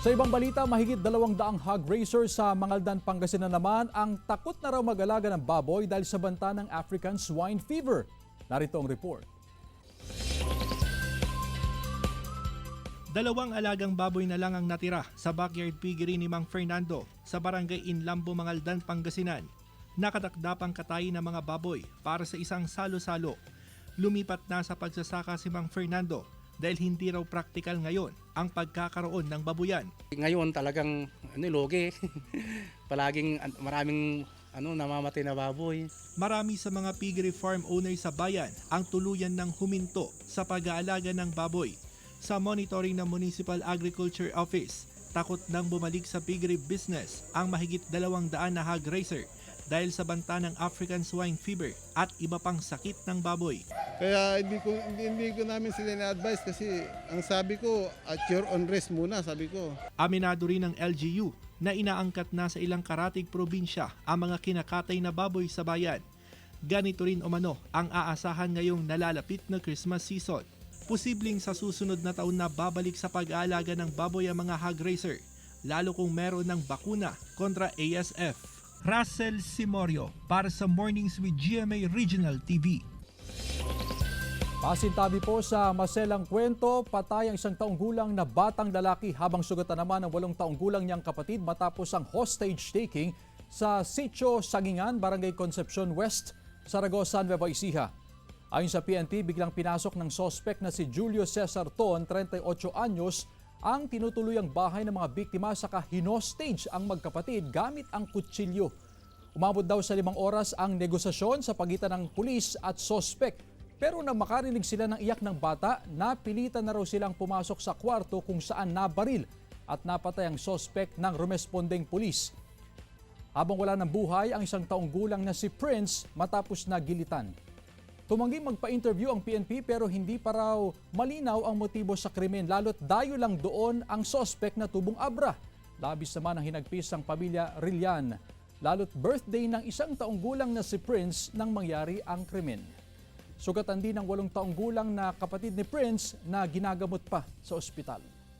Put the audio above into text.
Sa ibang balita, mahigit 200 hog racer sa Mangaldan, Pangasinan naman ang takot na raw mag-alaga ng baboy dahil sa banta ng African swine fever. Narito ang report. 2 alagang baboy na lang ang natira sa backyard piggery ni Mang Fernando sa barangay Inlambo, Mangaldan, Pangasinan. Nakatakdapang katayin ng mga baboy para sa isang salo-salo. Lumipat na sa pagsasaka si Mang Fernando dahil hindi raw praktikal ngayon ang pagkakaroon ng babuyan. Ngayon talagang lugi. Palaging maraming namamatay na baboy. Marami sa mga piggery farm owners sa bayan ang tuluyan ng huminto sa pag-aalaga ng baboy. Sa monitoring ng Municipal Agriculture Office, takot nang bumalik sa piggery business ang mahigit 200 na hog racer dahil sa banta ng African swine fever at iba pang sakit ng baboy. Kaya hindi ko namin sila na-advise kasi ang sabi ko, at your own risk muna, sabi ko. Aminado rin ng LGU na inaangkat na sa ilang karatig probinsya ang mga kinakatay na baboy sa bayan. Ganito rin umano ang aasahan ngayong nalalapit na Christmas season. Posibleng sa susunod na taon na babalik sa pag-aalaga ng baboy ang mga hog racer, lalo kung meron ng bakuna kontra ASF. Russell Simorio para sa Mornings with GMA Regional TV. Pasintabi po sa maselang kwento, patay ang 1 taong gulang na batang lalaki habang sugatan naman ang 8 taong gulang niyang kapatid matapos ang hostage taking sa Sitio Sangingan, Barangay Concepcion West, Saragosa, Nueva Ecija. Ayon sa PNP, biglang pinasok ng sospek na si Julio Cesar Ton, 38 anyos, ang tinutuluyang bahay ng mga biktima saka hinostage ang magkapatid gamit ang kutsilyo. Umabot daw sa 5 oras ang negosasyon sa pagitan ng pulis at sospek. Pero nang makarinig sila ng iyak ng bata, napilitan na raw silang pumasok sa kwarto kung saan nabaril at napatay ang sospek ng rumespondeng pulis. Habang wala ng buhay ang 1 taong gulang na si Prince matapos na gilitan. Tumanggi magpa-interview ang PNP pero hindi pa raw malinaw ang motibo sa krimen, lalo't dayo lang doon ang sospek na tubong abra. Labis naman ang hinagpis ng pamilya Rillan, lalo't birthday ng 1 taong gulang na si Prince nang mangyari ang krimen. Sugatan din ng 8 taong gulang na kapatid ni Prince na ginagamot pa sa ospital.